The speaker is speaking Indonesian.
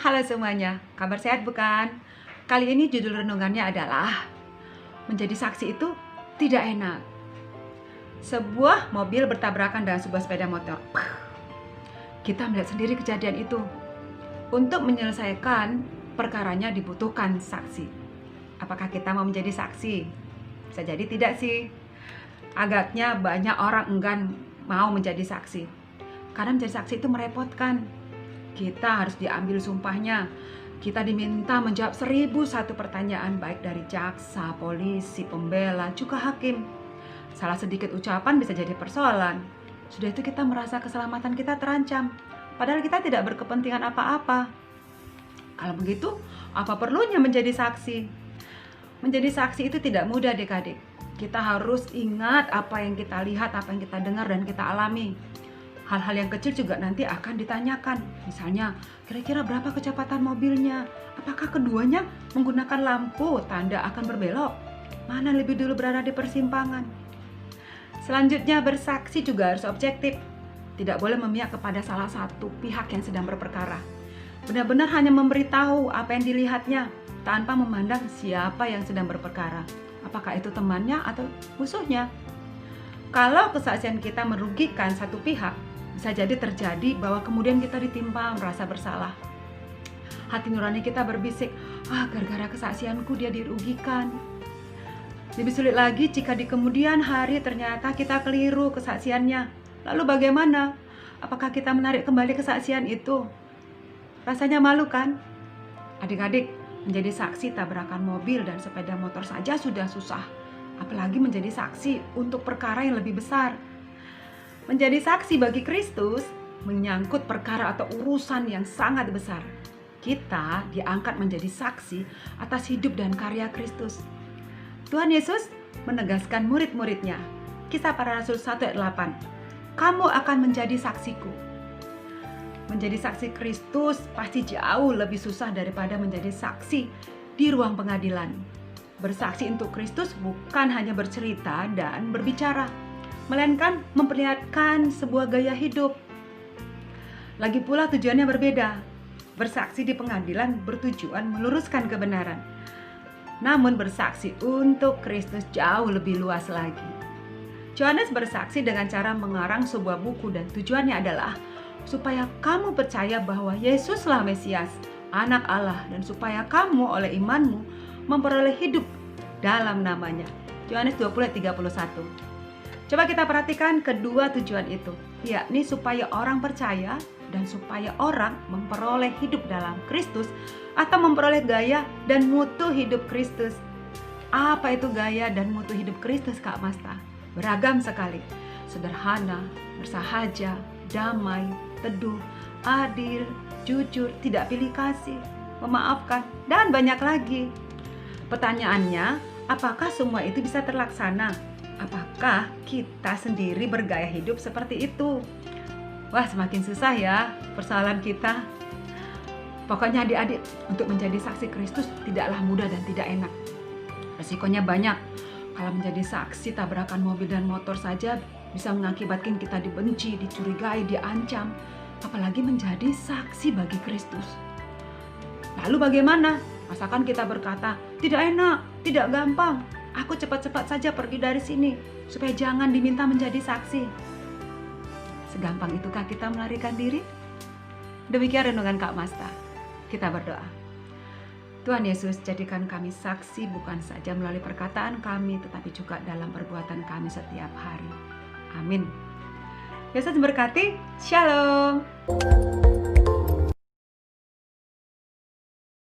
Halo semuanya, kabar sehat bukan? Kali ini judul renungannya adalah menjadi saksi itu tidak enak. Sebuah mobil bertabrakan dengan sebuah sepeda motor. Kita melihat sendiri kejadian itu. Untuk menyelesaikan perkaranya dibutuhkan saksi. Apakah kita mau menjadi saksi? Bisa jadi tidak sih. Agaknya banyak orang enggan mau menjadi saksi. Karena menjadi saksi itu merepotkan. Kita harus diambil sumpahnya. Kita diminta menjawab 1001 pertanyaan baik dari jaksa, polisi, pembela, juga hakim. Salah sedikit ucapan bisa jadi persoalan. Sudah itu kita merasa keselamatan kita terancam. Padahal kita tidak berkepentingan apa-apa. Kalau begitu, apa perlunya menjadi saksi? Menjadi saksi itu tidak mudah adik-adik. Kita harus ingat apa yang kita lihat, apa yang kita dengar dan kita alami. Hal-hal yang kecil juga nanti akan ditanyakan. Misalnya, kira-kira berapa kecepatan mobilnya? Apakah keduanya menggunakan lampu tanda akan berbelok? Mana lebih dulu berada di persimpangan? Selanjutnya, bersaksi juga harus objektif. Tidak boleh memihak kepada salah satu pihak yang sedang berperkara. Benar-benar hanya memberitahu apa yang dilihatnya tanpa memandang siapa yang sedang berperkara. Apakah itu temannya atau musuhnya? Kalau kesaksian kita merugikan satu pihak, bisa jadi terjadi bahwa kemudian kita ditimpa merasa bersalah. Hati nurani kita berbisik, gara-gara kesaksianku dia dirugikan. Lebih sulit lagi jika di kemudian hari ternyata kita keliru kesaksiannya. Lalu bagaimana? Apakah kita menarik kembali kesaksian itu? Rasanya malu kan? Adik-adik, menjadi saksi tabrakan mobil dan sepeda motor saja sudah susah. Apalagi menjadi saksi untuk perkara yang lebih besar. Menjadi saksi bagi Kristus menyangkut perkara atau urusan yang sangat besar. Kita diangkat menjadi saksi atas hidup dan karya Kristus. Tuhan Yesus menegaskan murid-muridnya. Kisah Para Rasul 1 ayat 8. Kamu akan menjadi saksiku. Menjadi saksi Kristus pasti jauh lebih susah daripada menjadi saksi di ruang pengadilan. Bersaksi untuk Kristus bukan hanya bercerita dan berbicara, melainkan memperlihatkan sebuah gaya hidup. Lagi pula tujuannya berbeda. Bersaksi di pengadilan bertujuan meluruskan kebenaran. Namun bersaksi untuk Kristus jauh lebih luas lagi. Yohanes bersaksi dengan cara mengarang sebuah buku dan tujuannya adalah supaya kamu percaya bahwa Yesuslah Mesias, Anak Allah, dan supaya kamu oleh imanmu memperoleh hidup dalam namanya. Yohanes 20:31. Coba kita perhatikan kedua tujuan itu, yakni supaya orang percaya dan supaya orang memperoleh hidup dalam Kristus atau memperoleh gaya dan mutu hidup Kristus. Apa itu gaya dan mutu hidup Kristus, Kak Masta? Beragam sekali. Sederhana, bersahaja, damai, teduh, adil, jujur, tidak pilih kasih, memaafkan, dan banyak lagi. Pertanyaannya, apakah semua itu bisa terlaksana? Apakah kita sendiri bergaya hidup seperti itu? Wah, semakin susah ya persoalan kita. Pokoknya adik-adik, untuk menjadi saksi Kristus tidaklah mudah dan tidak enak. Resikonya banyak. Kalau menjadi saksi tabrakan mobil dan motor saja bisa mengakibatkan kita dibenci, dicurigai, diancam. Apalagi menjadi saksi bagi Kristus. Lalu bagaimana? Asalkan kita berkata, tidak enak, tidak gampang. Aku cepat-cepat saja pergi dari sini, supaya jangan diminta menjadi saksi. Segampang itukah kita melarikan diri? Demikian renungan Kak Masta. Kita berdoa. Tuhan Yesus, jadikan kami saksi bukan saja melalui perkataan kami, tetapi juga dalam perbuatan kami setiap hari. Amin. Yesus memberkati. Shalom.